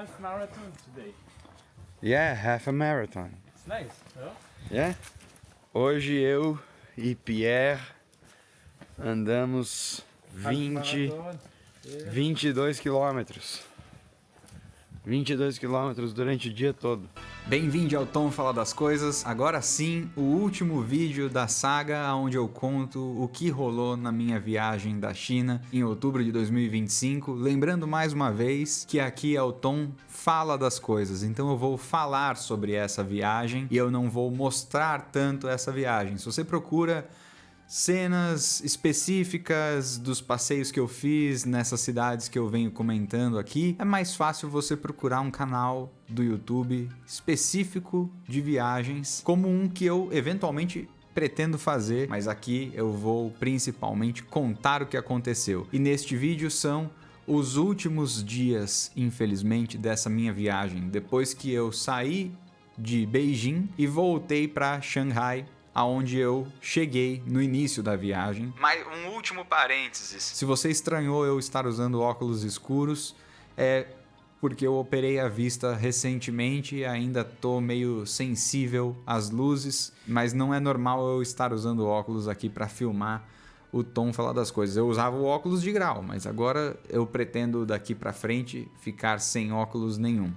half marathon today. Yeah, half a marathon. It's nice, no? Yeah? Hoje eu e Pierre andamos Half marathon. 22 quilômetros. 22 quilômetros durante o dia todo. Bem-vindo ao Tom Fala das Coisas. Agora sim, o último vídeo da saga onde eu conto o que rolou na minha viagem da China em outubro de 2025. Lembrando mais uma vez que aqui é o Tom Fala das Coisas. Então eu vou falar sobre essa viagem e eu não vou mostrar tanto essa viagem. Se você procura cenas específicas dos passeios que eu fiz nessas cidades que eu venho comentando aqui, é mais fácil você procurar um canal do YouTube específico de viagens, como um que eu eventualmente pretendo fazer, mas aqui eu vou principalmente contar o que aconteceu. E neste vídeo são os últimos dias, infelizmente, dessa minha viagem, depois que eu saí de Beijing e voltei para Xangai, aonde eu cheguei no início da viagem. Mas um último parênteses. Se você estranhou eu estar usando óculos escuros, é porque eu operei a vista recentemente e ainda tô meio sensível às luzes, mas não é normal eu estar usando óculos aqui para filmar o Tom Falar das Coisas. Eu usava o óculos de grau, mas agora eu pretendo daqui para frente ficar sem óculos nenhum.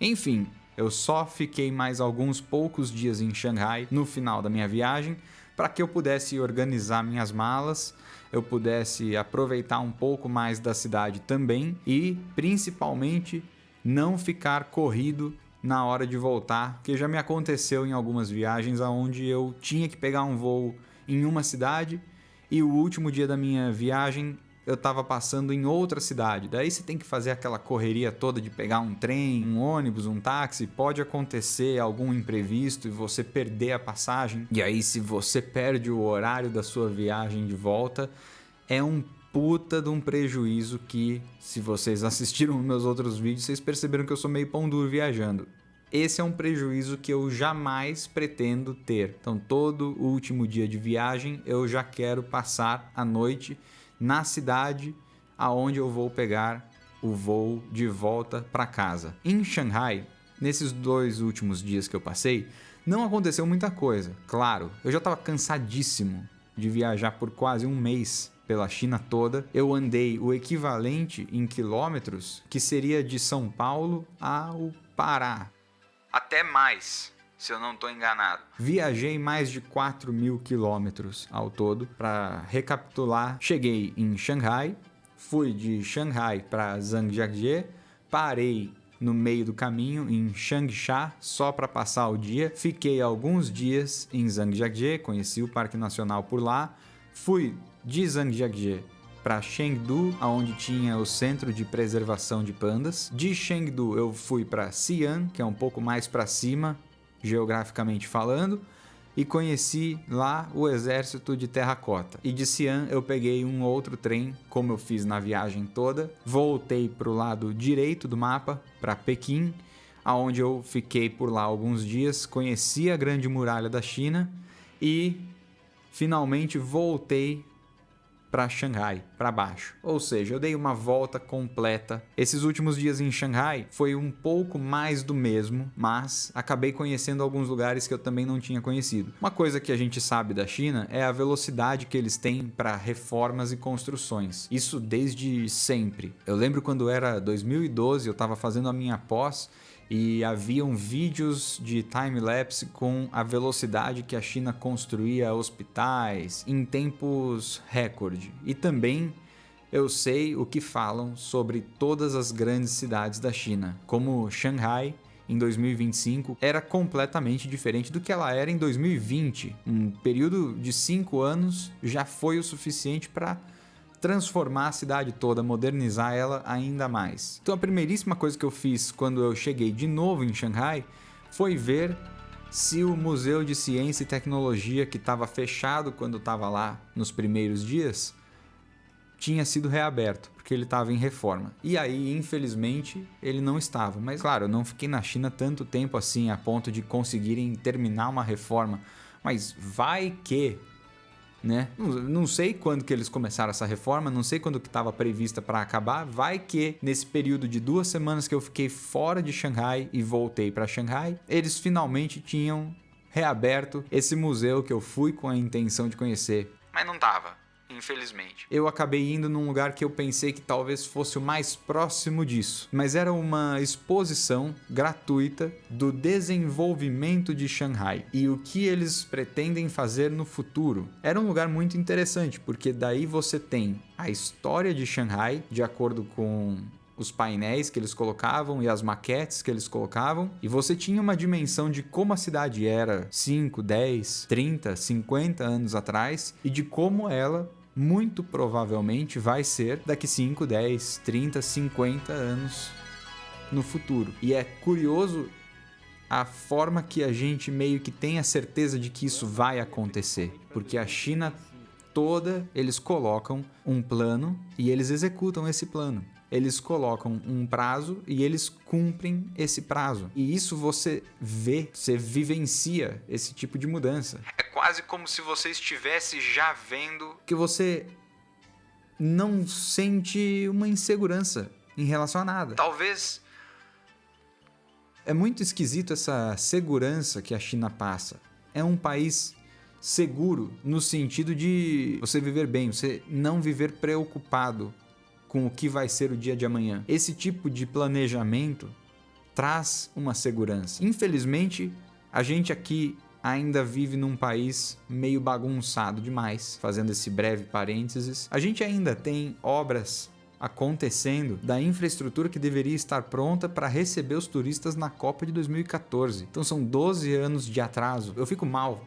Enfim, eu só fiquei mais alguns poucos dias em Xangai no final da minha viagem para que eu pudesse organizar minhas malas, eu pudesse aproveitar um pouco mais da cidade também e, principalmente, não ficar corrido na hora de voltar, que já me aconteceu em algumas viagens onde eu tinha que pegar um voo em uma cidade e o último dia da minha viagem eu estava passando em outra cidade. Daí você tem que fazer aquela correria toda de pegar um trem, um ônibus, um táxi. Pode acontecer algum imprevisto e você perder a passagem. E aí, se você perde o horário da sua viagem de volta, é um puta de um prejuízo que, se vocês assistiram meus outros vídeos, vocês perceberam que eu sou meio pão duro viajando. Esse é um prejuízo que eu jamais pretendo ter. Então, todo o último dia de viagem, eu já quero passar a noite na cidade aonde eu vou pegar o voo de volta para casa. Em Xangai, nesses 2 últimos dias que eu passei, não aconteceu muita coisa. Claro, eu já estava cansadíssimo de viajar por quase um mês pela China toda. Eu andei o equivalente em quilômetros, que seria de São Paulo ao Pará. Até mais, se eu não estou enganado. Viajei mais de 4.000 quilômetros ao todo. Para recapitular, cheguei em Xangai, fui de Xangai para Zhangjiajie, parei no meio do caminho em Changsha só para passar o dia, fiquei alguns dias em Zhangjiajie, conheci o Parque Nacional por lá, fui de Zhangjiajie para Chengdu, onde tinha o Centro de Preservação de Pandas. De Chengdu eu fui para Xi'an, que é um pouco mais para cima, geograficamente falando, e conheci lá o exército de terracota. E de Xi'an eu peguei um outro trem, como eu fiz na viagem toda, voltei para o lado direito do mapa, para Pequim, onde eu fiquei por lá alguns dias, conheci a Grande Muralha da China e finalmente voltei para Xangai, para baixo. Ou seja, eu dei uma volta completa. Esses últimos dias em Xangai foi um pouco mais do mesmo, mas acabei conhecendo alguns lugares que eu também não tinha conhecido. Uma coisa que a gente sabe da China é a velocidade que eles têm para reformas e construções. Isso desde sempre. Eu lembro quando era 2012, eu estava fazendo a minha pós e haviam vídeos de time-lapse com a velocidade que a China construía hospitais em tempos recorde. E também eu sei o que falam sobre todas as grandes cidades da China, como Xangai em 2025 era completamente diferente do que ela era em 2020. Um período de 5 anos já foi o suficiente para transformar a cidade toda, modernizar ela ainda mais. Então a primeiríssima coisa que eu fiz quando eu cheguei de novo em Xangai foi ver se o Museu de Ciência e Tecnologia, que estava fechado quando eu estava lá nos primeiros dias, tinha sido reaberto, porque ele estava em reforma. E aí, infelizmente, ele não estava. Mas claro, eu não fiquei na China tanto tempo assim, a ponto de conseguirem terminar uma reforma. Mas vai que né? Não sei quando que eles começaram essa reforma, não sei quando que estava prevista para acabar. Vai que nesse período de 2 semanas que eu fiquei fora de Xangai e voltei para Xangai, eles finalmente tinham reaberto esse museu que eu fui com a intenção de conhecer. Mas não tava. Infelizmente. Eu acabei indo num lugar que eu pensei que talvez fosse o mais próximo disso, mas era uma exposição gratuita do desenvolvimento de Xangai e o que eles pretendem fazer no futuro. Era um lugar muito interessante, porque daí você tem a história de Xangai, de acordo com os painéis que eles colocavam e as maquetes que eles colocavam, e você tinha uma dimensão de como a cidade era 5, 10, 30, 50 anos atrás e de como ela muito provavelmente vai ser daqui 5, 10, 30, 50 anos no futuro. E é curioso a forma que a gente meio que tem a certeza de que isso vai acontecer, porque a China toda, eles colocam um plano e eles executam esse plano. Eles colocam um prazo e eles cumprem esse prazo. E isso você vê, você vivencia esse tipo de mudança. É quase como se você estivesse já vendo que você não sente uma insegurança em relação a nada. Talvez... É muito esquisito essa segurança que a China passa. É um país seguro no sentido de você viver bem, você não viver preocupado com o que vai ser o dia de amanhã. Esse tipo de planejamento traz uma segurança. Infelizmente, a gente aqui ainda vive num país meio bagunçado demais. Fazendo esse breve parênteses, a gente ainda tem obras acontecendo da infraestrutura que deveria estar pronta para receber os turistas na Copa de 2014. Então são 12 anos de atraso. Eu fico mal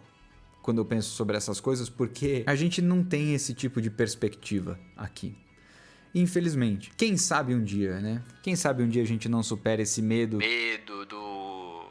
quando eu penso sobre essas coisas porque a gente não tem esse tipo de perspectiva aqui. Infelizmente. Quem sabe um dia, né? Quem sabe um dia a gente não supera esse medo. Medo do...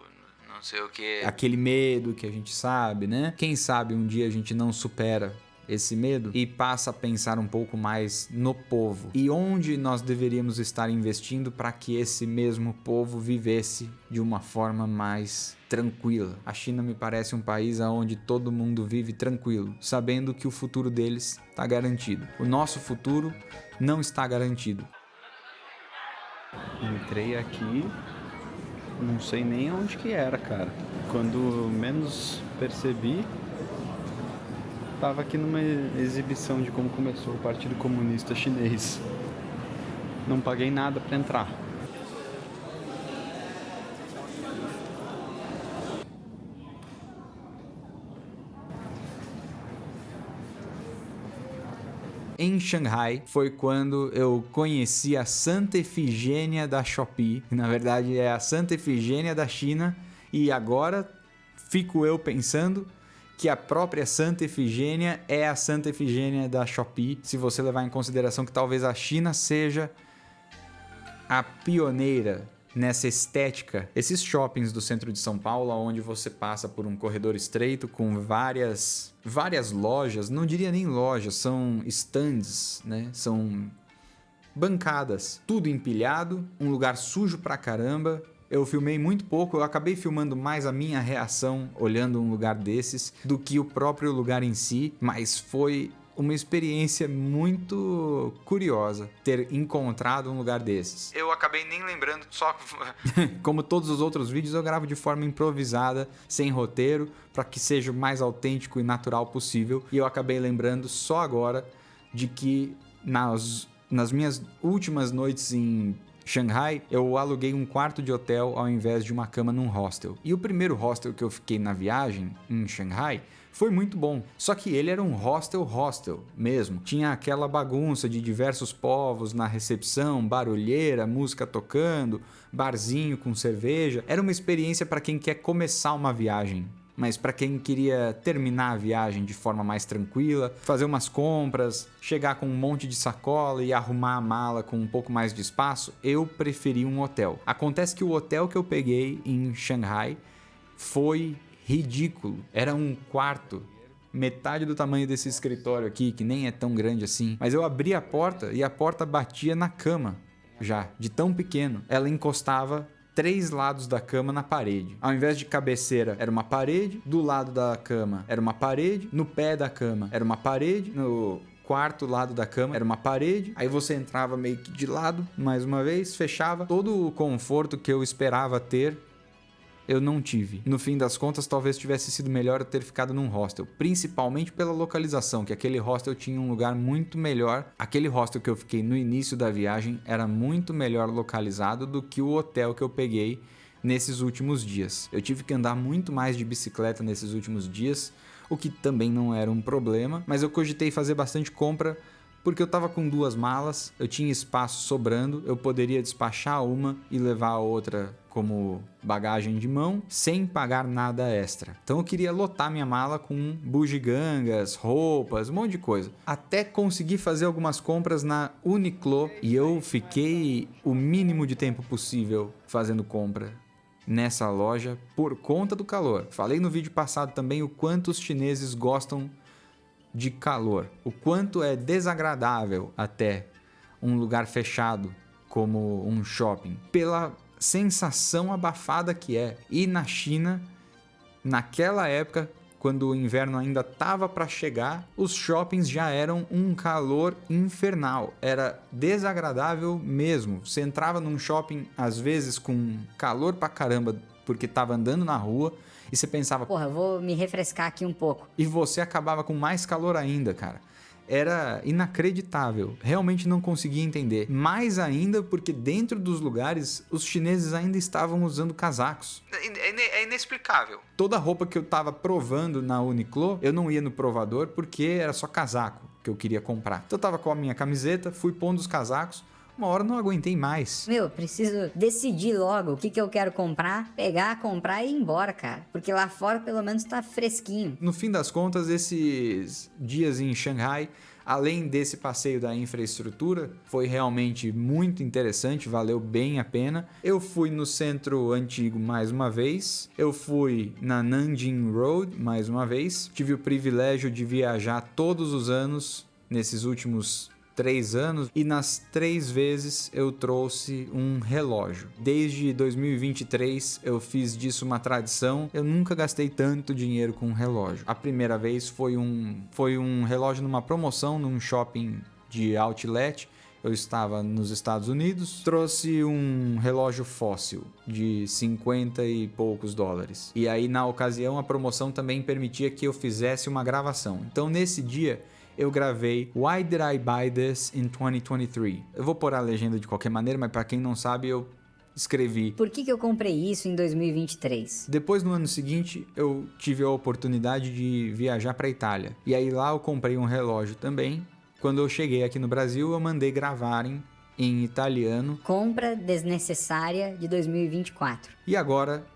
não sei o quê. Aquele medo que a gente sabe, né? Quem sabe um dia a gente não supera esse medo e passa a pensar um pouco mais no povo. E onde nós deveríamos estar investindo para que esse mesmo povo vivesse de uma forma mais tranquila. A China me parece um país onde todo mundo vive tranquilo, sabendo que o futuro deles está garantido. O nosso futuro não está garantido. Entrei aqui, não sei nem onde que era, cara. Quando menos percebi, tava aqui numa exibição de como começou o Partido Comunista Chinês. Não paguei nada para entrar. Em Xangai foi quando eu conheci a Santa Efigênia da Shopee, que na verdade é a Santa Efigênia da China, e agora fico eu pensando que a própria Santa Efigênia é a Santa Efigênia da Shopee, se você levar em consideração que talvez a China seja a pioneira nessa estética. Esses shoppings do centro de São Paulo, onde você passa por um corredor estreito com várias lojas, não diria nem lojas, são stands, né? São bancadas, tudo empilhado, um lugar sujo pra caramba. Eu filmei muito pouco, eu acabei filmando mais a minha reação olhando um lugar desses do que o próprio lugar em si, mas foi uma experiência muito curiosa ter encontrado um lugar desses. Eu acabei nem lembrando, só como todos os outros vídeos eu gravo de forma improvisada, sem roteiro, para que seja o mais autêntico e natural possível, e eu acabei lembrando só agora de que nas minhas últimas noites em Xangai, eu aluguei um quarto de hotel ao invés de uma cama num hostel. E o primeiro hostel que eu fiquei na viagem em Xangai foi muito bom, só que ele era um hostel mesmo. Tinha aquela bagunça de diversos povos na recepção, barulheira, música tocando, barzinho com cerveja. Era uma experiência para quem quer começar uma viagem, mas para quem queria terminar a viagem de forma mais tranquila, fazer umas compras, chegar com um monte de sacola e arrumar a mala com um pouco mais de espaço, eu preferi um hotel. Acontece que o hotel que eu peguei em Xangai foi ridículo. Era um quarto, metade do tamanho desse escritório aqui, que nem é tão grande assim. Mas eu abri a porta e a porta batia na cama, já, de tão pequeno. Ela encostava 3 lados da cama na parede. Ao invés de cabeceira, era uma parede, do lado da cama era uma parede, no pé da cama era uma parede, no quarto lado da cama era uma parede, aí você entrava meio que de lado, mais uma vez, fechava. Todo o conforto que eu esperava ter, eu não tive. No fim das contas, talvez tivesse sido melhor eu ter ficado num hostel, principalmente pela localização, que aquele hostel tinha um lugar muito melhor. Aquele hostel que eu fiquei no início da viagem era muito melhor localizado do que o hotel que eu peguei nesses últimos dias. Eu tive que andar muito mais de bicicleta nesses últimos dias, o que também não era um problema, mas eu cogitei fazer bastante compra porque eu tava com 2 malas, eu tinha espaço sobrando, eu poderia despachar uma e levar a outra como bagagem de mão, sem pagar nada extra. Então eu queria lotar minha mala com bugigangas, roupas, um monte de coisa. Até conseguir fazer algumas compras na Uniqlo, e eu fiquei o mínimo de tempo possível fazendo compra nessa loja por conta do calor. Falei no vídeo passado também o quanto os chineses gostam de calor, o quanto é desagradável até um lugar fechado como um shopping, pela sensação abafada que é. E na China, naquela época, quando o inverno ainda estava para chegar, os shoppings já eram um calor infernal, era desagradável mesmo. Você entrava num shopping às vezes com calor pra caramba porque estava andando na rua, e você pensava, porra, eu vou me refrescar aqui um pouco. E você acabava com mais calor ainda, cara. Era inacreditável. Realmente não conseguia entender. Mais ainda porque dentro dos lugares, os chineses ainda estavam usando casacos. É inexplicável. Toda a roupa que eu tava provando na Uniqlo, eu não ia no provador porque era só casaco que eu queria comprar. Então eu tava com a minha camiseta, fui pondo os casacos. Uma hora não aguentei mais. Meu, preciso decidir logo o que eu quero comprar, pegar, comprar e ir embora, cara. Porque lá fora pelo menos tá fresquinho. No fim das contas, esses dias em Xangai, além desse passeio da infraestrutura, foi realmente muito interessante, valeu bem a pena. Eu fui no centro antigo mais uma vez, eu fui na Nanjing Road mais uma vez, tive o privilégio de viajar todos os anos nesses últimos 3 anos, e nas 3 vezes eu trouxe um relógio. Desde 2023 eu fiz disso uma tradição. Eu nunca gastei tanto dinheiro com um relógio. A primeira vez foi um relógio numa promoção num shopping de outlet. Eu estava nos Estados Unidos, trouxe um relógio fóssil de 50 e poucos dólares. E aí na ocasião a promoção também permitia que eu fizesse uma gravação. Então nesse dia eu gravei Why Did I Buy This in 2023? Eu vou pôr a legenda de qualquer maneira, mas para quem não sabe, eu escrevi. Por que eu comprei isso em 2023? Depois, no ano seguinte, eu tive a oportunidade de viajar para Itália. E aí lá eu comprei um relógio também. Quando eu cheguei aqui no Brasil, eu mandei gravarem em italiano. Compra desnecessária de 2024. E agora,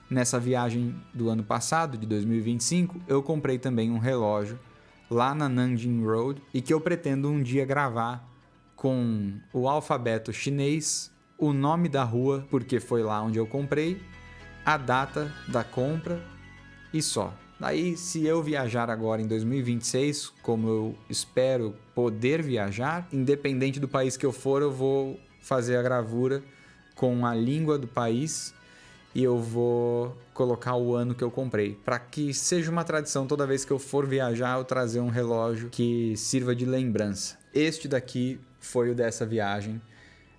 nessa viagem do ano passado, de 2025, eu comprei também um relógio lá na Nanjing Road, e que eu pretendo um dia gravar com o alfabeto chinês, o nome da rua, porque foi lá onde eu comprei, a data da compra e só. Daí, se eu viajar agora em 2026, como eu espero poder viajar, independente do país que eu for, eu vou fazer a gravura com a língua do país e eu vou colocar o ano que eu comprei, para que seja uma tradição toda vez que eu for viajar eu trazer um relógio que sirva de lembrança. Este daqui foi o dessa viagem,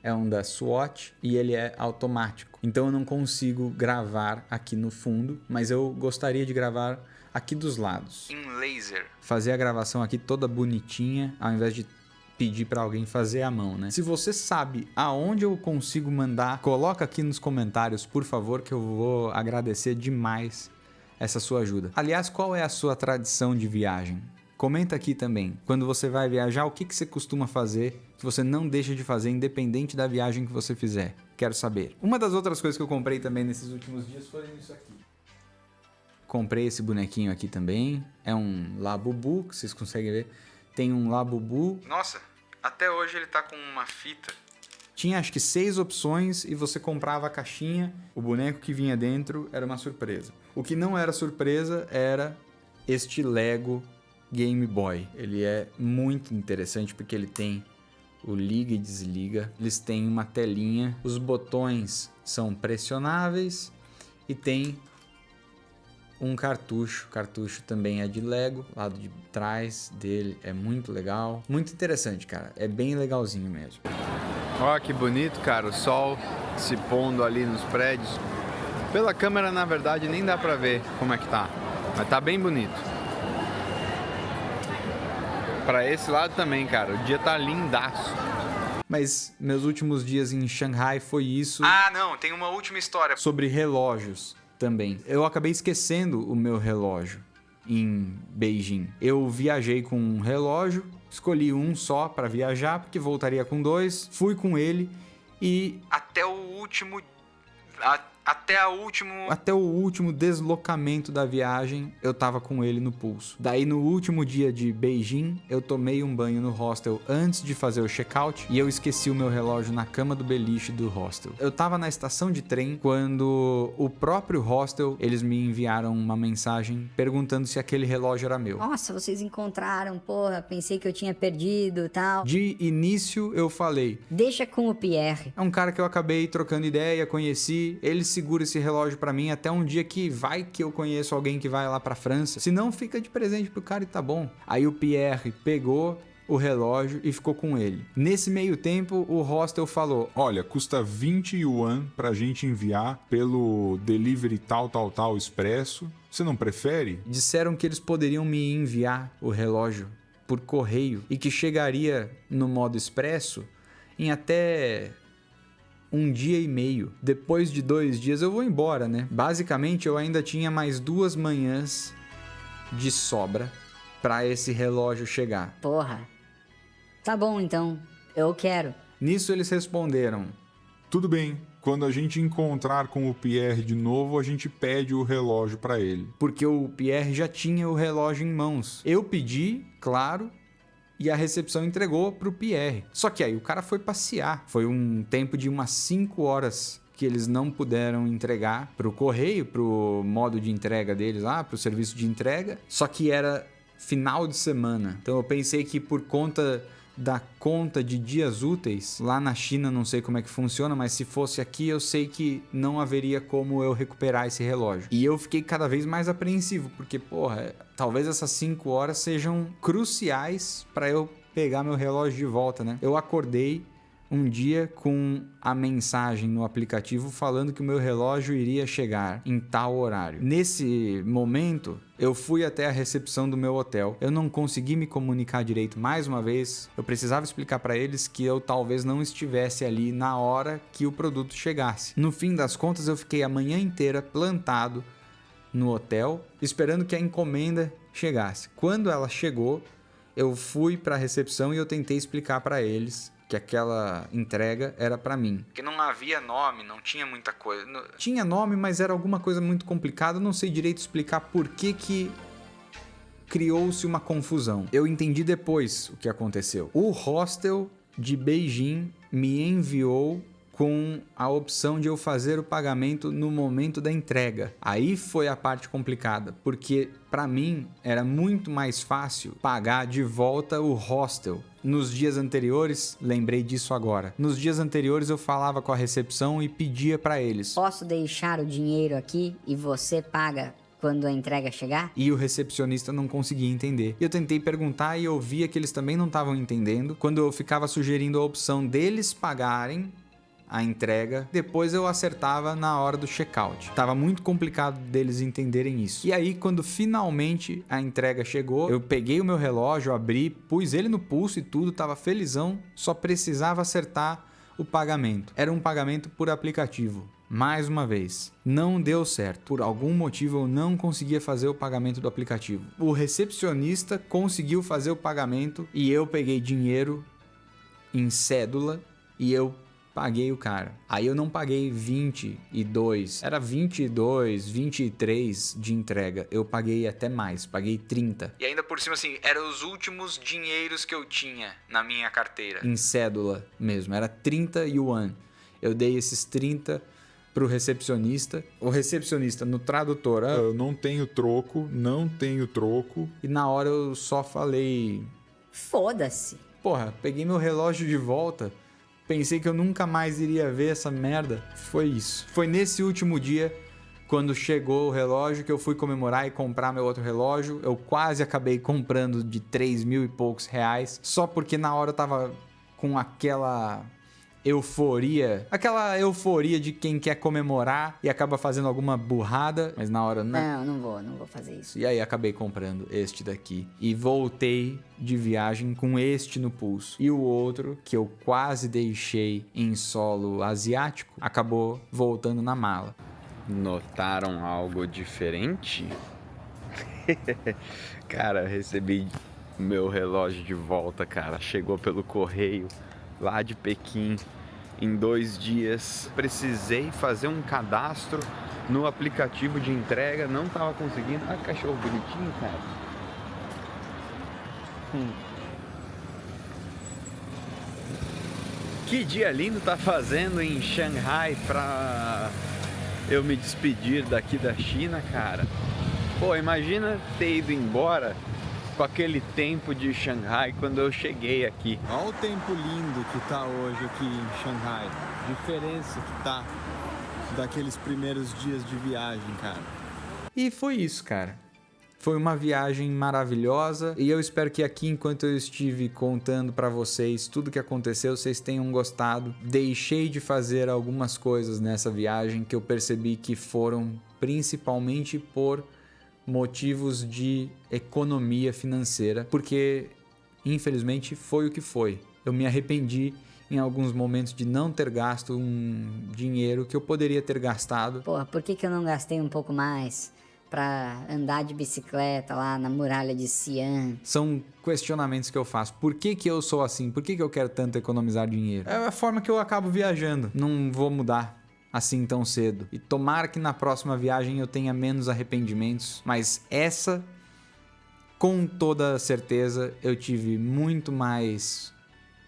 é um da Swatch e ele é automático, então eu não consigo gravar aqui no fundo, mas eu gostaria de gravar aqui dos lados, em laser, fazer a gravação aqui toda bonitinha, ao invés de pedir para alguém fazer à mão, né? Se você sabe aonde eu consigo mandar, coloca aqui nos comentários, por favor, que eu vou agradecer demais essa sua ajuda. Aliás, qual é a sua tradição de viagem? Comenta aqui também. Quando você vai viajar, o que você costuma fazer que você não deixa de fazer, independente da viagem que você fizer? Quero saber. Uma das outras coisas que eu comprei também nesses últimos dias foi isso aqui. Comprei esse bonequinho aqui também. É um Labubu, que vocês conseguem ver. Tem um Labubu. Nossa, até hoje ele tá com uma fita. Tinha acho que 6 opções e você comprava a caixinha. O boneco que vinha dentro era uma surpresa. O que não era surpresa era este Lego Game Boy. Ele é muito interessante porque ele tem o liga e desliga. Eles têm uma telinha, os botões são pressionáveis e tem um cartucho. O cartucho também é de Lego, lado de trás dele é muito legal. Muito interessante, cara. É bem legalzinho mesmo. Olha que bonito, cara, o sol se pondo ali nos prédios. Pela câmera, na verdade, nem dá pra ver como é que tá, mas tá bem bonito. Pra esse lado também, cara, o dia tá lindaço. Mas meus últimos dias em Xangai foi isso. Ah, não, tem uma última história sobre relógios também. Eu acabei esquecendo o meu relógio em Beijing. Eu viajei com um relógio, escolhi um só para viajar, porque voltaria com 2. Fui com ele e até o último deslocamento da viagem, eu tava com ele no pulso. Daí, no último dia de Beijing, eu tomei um banho no hostel antes de fazer o check-out e eu esqueci o meu relógio na cama do beliche do hostel. Eu tava na estação de trem quando o próprio hostel, eles me enviaram uma mensagem perguntando se aquele relógio era meu. Nossa, vocês encontraram, porra, pensei que eu tinha perdido e tal. De início, eu falei: Deixa com o Pierre. é um cara que eu acabei trocando ideia, conheci, ele segura esse relógio pra mim até um dia que vai que eu conheço alguém que vai lá pra França. Se não, fica de presente pro cara e tá bom. Aí o Pierre pegou o relógio e ficou com ele. Nesse meio tempo, o hostel falou: olha, custa 20 yuan pra gente enviar pelo delivery tal expresso. Você não prefere? disseram que eles poderiam me enviar o relógio por correio e que chegaria no modo expresso em até 1 dia e meio. Depois de 2 dias eu vou embora, né? Basicamente, eu ainda tinha mais 2 manhãs de sobra pra esse relógio chegar. Porra. Tá bom, então. Eu quero. Nisso eles responderam: Tudo bem, quando a gente encontrar com o Pierre de novo, a gente pede o relógio pra ele. porque o Pierre já tinha o relógio em mãos. Eu pedi, claro, e a recepção entregou pro Pierre. Só que aí o cara foi passear. Foi um tempo de umas 5 horas que eles não puderam entregar pro correio, pro modo de entrega deles lá, pro serviço de entrega. Só que era final de semana. Então eu pensei que por conta da conta de dias úteis, lá na China não sei como é que funciona, mas se fosse aqui eu sei que não haveria como eu recuperar esse relógio. E eu fiquei cada vez mais apreensivo, porque, porra, talvez essas 5 horas sejam cruciais para eu pegar meu relógio de volta, né? Eu acordei um dia com a mensagem no aplicativo falando que o meu relógio iria chegar em tal horário. Nesse momento, eu fui até a recepção do meu hotel. Eu não consegui me comunicar direito mais uma vez. Eu precisava explicar para eles que eu talvez não estivesse ali na hora que o produto chegasse. No fim das contas, eu fiquei a manhã inteira plantado no hotel, esperando que a encomenda chegasse. Quando ela chegou, eu fui para a recepção e eu tentei explicar para eles que aquela entrega era pra mim. Que não havia nome, não tinha muita coisa. Tinha nome, mas era alguma coisa muito complicada. Eu não sei direito explicar por que criou-se uma confusão. Eu entendi depois o que aconteceu. O hostel de Beijing me enviou com a opção de eu fazer o pagamento no momento da entrega. Aí foi a parte complicada, porque para mim era muito mais fácil pagar de volta o hostel. Nos dias anteriores, lembrei disso agora. Nos dias anteriores eu falava com a recepção e pedia para eles: Posso deixar o dinheiro aqui e você paga quando a entrega chegar? E o recepcionista não conseguia entender. Eu tentei perguntar e eu via que eles também não estavam entendendo. Quando eu ficava sugerindo a opção deles pagarem a entrega, depois eu acertava na hora do checkout. Tava muito complicado deles entenderem isso. E aí, quando finalmente a entrega chegou, eu peguei o meu relógio, abri, pus ele no pulso e tudo, tava felizão, só precisava acertar o pagamento. Era um pagamento por aplicativo. Mais uma vez, não deu certo. Por algum motivo eu não conseguia fazer o pagamento do aplicativo. O recepcionista conseguiu fazer o pagamento e eu peguei dinheiro em cédula e eu paguei o cara. Aí eu não paguei 22, era 22, 23 de entrega. Eu paguei até mais, paguei 30. E ainda por cima, assim, eram os últimos dinheiros que eu tinha na minha carteira. Em cédula mesmo, era 30 yuan. Eu dei esses 30 pro recepcionista. O recepcionista no tradutor, Eu não tenho troco. e na hora eu só falei: Foda-se. porra, peguei meu relógio de volta, pensei que eu nunca mais iria ver essa merda. Foi isso. Foi nesse último dia, quando chegou o relógio, que eu fui comemorar e comprar meu outro relógio. Eu quase acabei comprando de 3.000 e poucos reais, só porque na hora eu tava com aquela euforia de quem quer comemorar e acaba fazendo alguma burrada, mas na hora Não vou fazer isso. E aí acabei comprando este daqui e voltei de viagem com este no pulso. E o outro, que eu quase deixei em solo asiático, acabou voltando na mala. Notaram algo diferente? Cara, eu recebi meu relógio de volta, cara. Chegou pelo correio lá de Pequim em 2 dias. Precisei fazer um cadastro no aplicativo de entrega, não tava conseguindo. Ah, cachorro bonitinho, cara. Que dia lindo tá fazendo em Xangai pra eu me despedir daqui da China, cara. Pô, imagina ter ido embora com aquele tempo de Xangai quando eu cheguei aqui. Olha o tempo lindo que tá hoje aqui em Xangai. Diferença que tá daqueles primeiros dias de viagem, cara. E foi isso, cara. Foi uma viagem maravilhosa e eu espero que aqui, enquanto eu estive contando pra vocês tudo que aconteceu, vocês tenham gostado. Deixei de fazer algumas coisas nessa viagem que eu percebi que foram principalmente por motivos de economia financeira, porque infelizmente foi o que foi. Eu me arrependi em alguns momentos de não ter gasto um dinheiro que eu poderia ter gastado. Porra, por que eu não gastei um pouco mais pra andar de bicicleta lá na muralha de Xi'an? São questionamentos que eu faço. Por que eu sou assim? Por que eu quero tanto economizar dinheiro? É a forma que eu acabo viajando. Não vou mudar assim tão cedo. E tomara que na próxima viagem eu tenha menos arrependimentos. Mas essa, com toda certeza, eu tive muito mais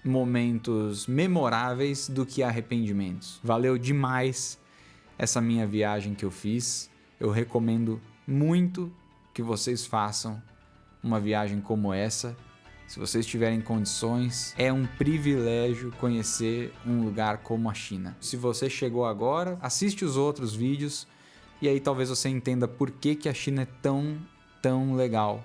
momentos memoráveis do que arrependimentos. Valeu demais essa minha viagem que eu fiz. Eu recomendo muito que vocês façam uma viagem como essa. Se vocês tiverem condições, é um privilégio conhecer um lugar como a China. Se você chegou agora, assiste os outros vídeos e aí talvez você entenda por que a China é tão legal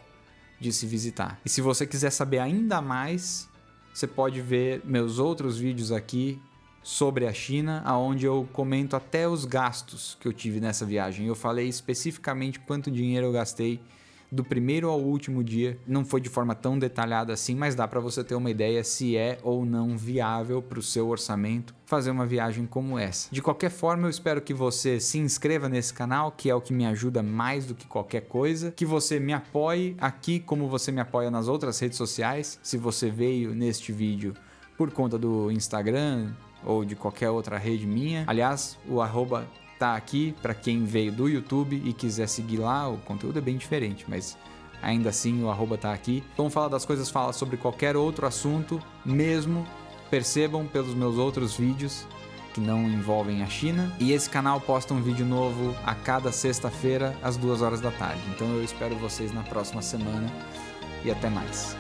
de se visitar. E se você quiser saber ainda mais, você pode ver meus outros vídeos aqui sobre a China, onde eu comento até os gastos que eu tive nessa viagem. Eu falei especificamente quanto dinheiro eu gastei do primeiro ao último dia. Não foi de forma tão detalhada assim, mas dá para você ter uma ideia se é ou não viável para o seu orçamento fazer uma viagem como essa. De qualquer forma, eu espero que você se inscreva nesse canal, que é o que me ajuda mais do que qualquer coisa, que você me apoie aqui como você me apoia nas outras redes sociais. Se você veio neste vídeo por conta do Instagram ou de qualquer outra rede minha. Aliás, o arroba tá aqui para quem veio do YouTube e quiser seguir lá. O conteúdo é bem diferente, mas ainda assim o arroba tá aqui. Vamos falar das coisas, fala sobre qualquer outro assunto mesmo. Percebam pelos meus outros vídeos que não envolvem a China. E esse canal posta um vídeo novo a cada sexta-feira às 2 horas da tarde. Então eu espero vocês na próxima semana e até mais.